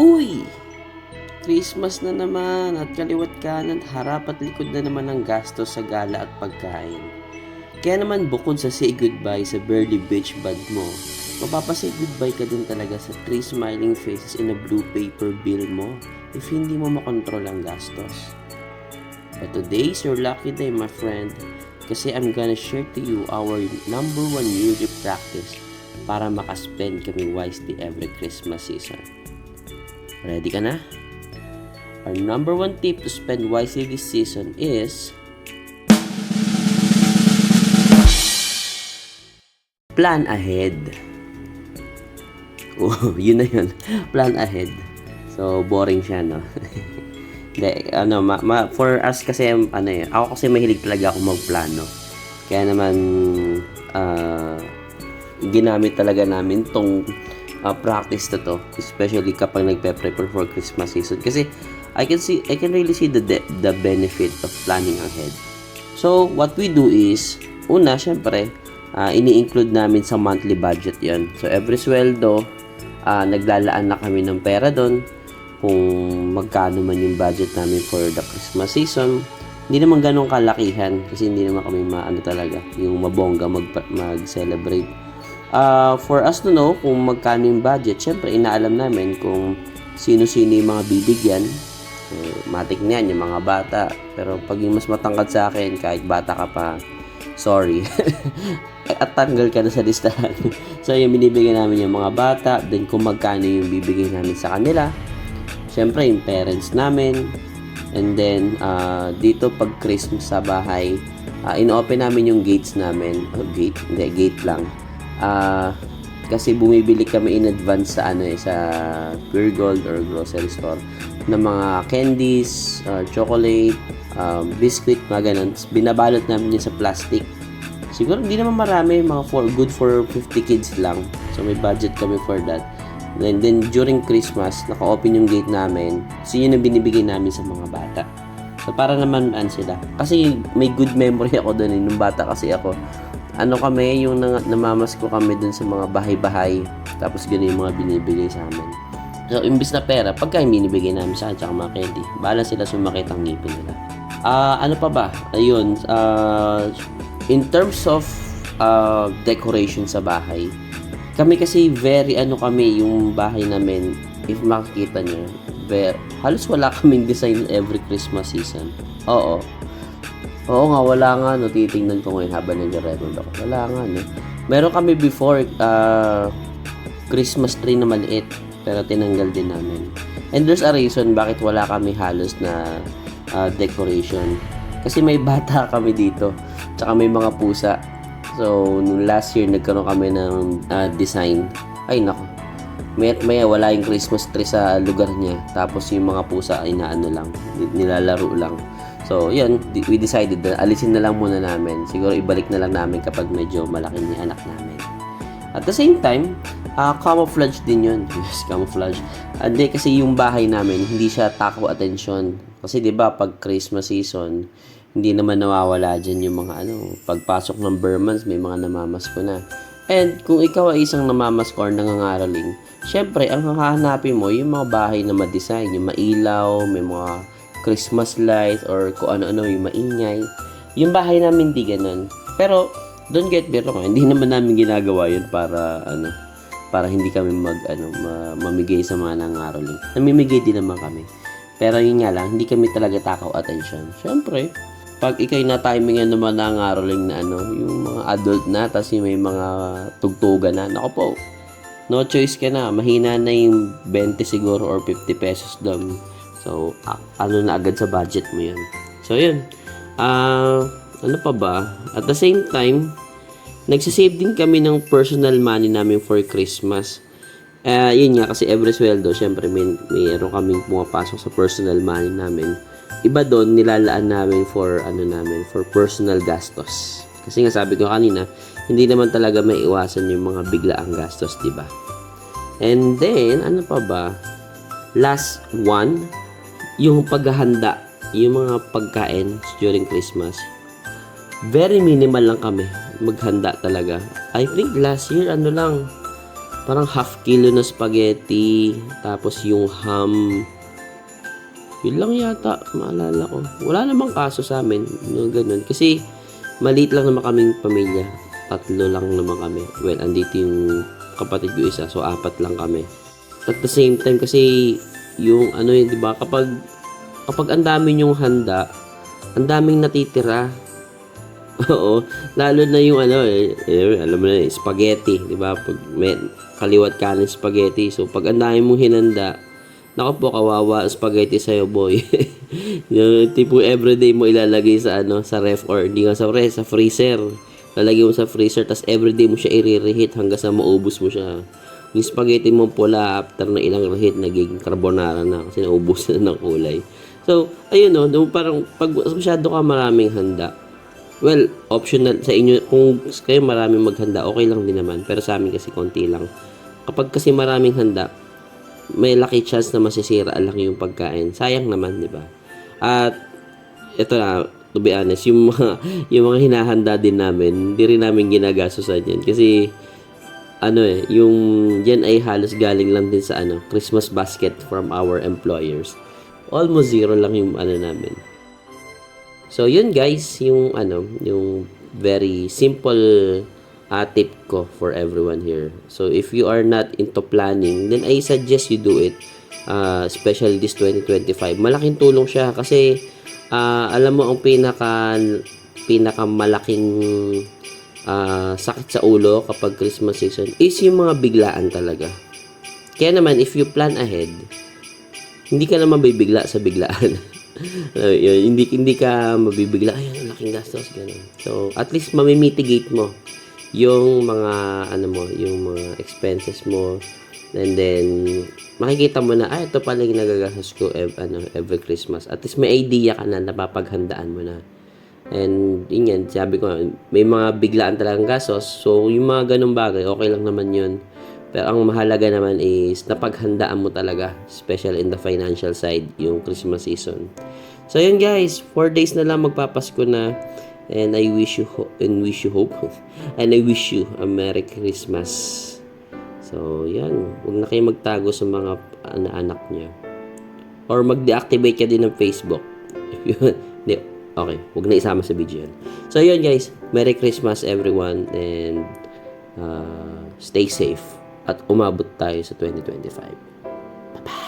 Uy! Christmas na naman at kaliwat kanan, harap at likod na naman ang gastos sa gala at pagkain. Kaya naman bukod sa say goodbye sa Burley Beach bag mo, mapapasay goodbye ka din talaga sa 3 smiling faces in a blue paper bill mo if hindi mo makontrol ang gastos. But today's your lucky day, my friend, kasi I'm gonna share to you our number 1 music practice para makaspend kami wisely every Christmas season. Ready ka na? Our number 1 tip to spend wisely this season is plan ahead. Oh, yun na yun. Plan ahead. So, boring siya, no? De, for us kasi, ako kasi mahilig talaga ako magplano. Kaya naman, ginamit talaga namin tong practice na to, especially kapag nagpe-prepare for Christmas season. Kasi, I can really see the benefit of planning ahead. So, what we do is, una, syempre, ini-include namin sa monthly budget yon. So, every sweldo, naglalaan na kami ng pera doon kung magkano man yung budget namin for the Christmas season. Hindi naman ganun kalakihan kasi hindi naman kami talaga yung mabongga mag-celebrate. For us to know kung magkano yung budget, syempre inaalam namin kung sino-sino yung mga bibigyan. Matik na yan, yung mga bata. Pero pag yung mas matangkad sa akin, kahit bata ka pa, sorry. At tanggal ka na sa listahan. So, yung binibigyan namin yung mga bata, then kung magkano yung bibigyan namin sa kanila. Siyempre, yung parents namin. And then, dito pag Christmas sa bahay, in-open namin yung gates namin. Gate lang. Kasi bumibili kami in advance sa sa Pure Gold or grocery store ng mga candies, chocolate, biscuit, mga ganun. Binabalot namin yun sa plastic. Siguro hindi naman marami, good for 50 kids lang. So may budget kami for that. And then during Christmas, naka-open yung gate namin. So yun ang binibigay namin sa mga bata. So para naman sila. Kasi may good memory ako doon nung bata kasi ako. Kami, yung namamas ko kami dun sa mga bahay-bahay. Tapos gano'n yung mga binibigay sa amin. So, imbis na pera, pagka yung binibigay namin sa akin, mga candy, bahala sila sumakit ang ngipin nila. Ano pa ba? Ayun, in terms of decoration sa bahay, kami kasi kami, yung bahay namin, if makikita nyo, halos wala kaming design every Christmas season. Oo nga, wala nga, no, titingnan ko ngayon habang nag-record ako. Wala nga, no. Meron kami before, Christmas tree na maliit, pero tinanggal din namin. And there's a reason bakit wala kami halos na decoration. Kasi may bata kami dito, tsaka may mga pusa. So, nung last year, nagkaroon kami ng design. Ay, nako. May wala yung Christmas tree sa lugar niya. Tapos yung mga pusa ay nilalaro lang. So, yun, we decided na alisin na lang muna namin. Siguro ibalik na lang namin kapag medyo malaki ni anak namin. At the same time, camouflage din yun. Yes, camouflage. Hindi, kasi yung bahay namin, hindi siya takaw attention. Kasi 'di ba pag Christmas season, hindi naman nawawala dyan yung mga pagpasok ng Burmans, may mga namamasko na. And kung ikaw ay isang namamasko or nangangaraling, syempre, ang hahanapin mo, yung mga bahay na ma-design, yung mailaw, may mga Christmas lights or kung ano-ano yung maingay. Yung bahay namin di ganun. Pero don't get me wrong, hindi naman namin ginagawa yun para hindi kami mamigay sa mga nangaroling. Namimigay din naman kami. Pero yun nga lang, hindi kami talaga takaw attention. Syempre, pag ikay na timingan naman nangaroling na yung mga adult na, tas yung may mga tugtugan na, nako po, no choice ka na. Mahina na yung 20 siguro or 50 pesos doon. So, na agad sa budget mo yun. So, yun. Ano pa ba? At the same time, nagsisave din kami ng personal money namin for Christmas. Yun nga, kasi every sweldo, syempre, mayroon kaming pumapasok sa personal money namin. Iba doon, nilalaan namin for personal gastos. Kasi nga, sabi ko kanina, hindi naman talaga may iwasan yung mga biglaang gastos, diba? And then, ano pa ba? Last one, yung paghahanda, yung mga pagkain during Christmas. Very minimal lang kami maghanda talaga. I think last year parang half kilo na spaghetti, tapos yung ham. Yun lang yata, maalala ko. Wala namang kaso sa amin, no, ganun. Kasi, maliit lang naman kaming pamilya. 3 lang naman kami. Well, andito yung kapatid ko isa, so 4 lang kami. At the same time, kasi, yung ano yun, di ba, kapag ang dami yung handa, ang daming natitira. Oo, lalo na yung ano, alam mo na, spaghetti, di ba? Pag may kaliwat kanin spaghetti, so pag ang dami mong hinanda, naku po, kawawa ang spaghetti sa'yo, boy. Yung tipo everyday mo ilalagay sa ano, sa ref or hindi nga sa ref, sa freezer. Lalagay mo sa freezer, tas everyday mo siya i-reheat hanggang sa maubos mo siya. Yung spaghetti mo pula, after na ilang reheat, naging carbonara na kasi naubos na ng kulay. So, ayun no, parang pag masyado ka maraming handa, well, optional sa inyo, kung kayo maraming maghanda, okay lang din naman. Pero sa amin kasi konti lang. Kapag kasi maraming handa, may lucky chance na masisira lang yung pagkain. Sayang naman, di ba? At ito na, to be honest, yung mga hinahanda din namin, hindi rin namin ginagastosan yan. Kasi ano yung yan ay halos galing lang din sa ano, Christmas basket from our employers. Almost zero lang yung ano namin. So yun guys, yung ano, yung very simple tip ko for everyone here. So if you are not into planning, then I suggest you do it. Especially this 2025. Malaking tulong siya kasi alam mo ang pinakamalaking sakit sa ulo kapag Christmas season is yung mga biglaan talaga. Kaya naman if you plan ahead, hindi ka naman bibigla sa biglaan. hindi ka mabibigla, ay, laking gastos, ganun. So, at least mamimitigate mo yung mga ano mo, yung mga expenses mo, and then makikita mo na ito pala yung nagagastos ko every Christmas. At least may idea ka na, napapaghandaan mo na. And yun yan, sabi ko, may mga biglaan talagang gastos, so yung mga ganung bagay okay lang naman yun. Pero ang mahalaga naman is napaghandaan mo talaga, especially in the financial side, yung Christmas season. So yun guys, 4 days na lang magpapasko na. And I wish you hope and I wish you a Merry Christmas. So, yan. Huwag na kayo magtago sa mga anak niya. Or mag-deactivate ka din ng Facebook. Hindi, okay. Huwag na isama sa video yan. So, yun guys. Merry Christmas everyone. And stay safe. At umabot tayo sa 2025. Bye-bye.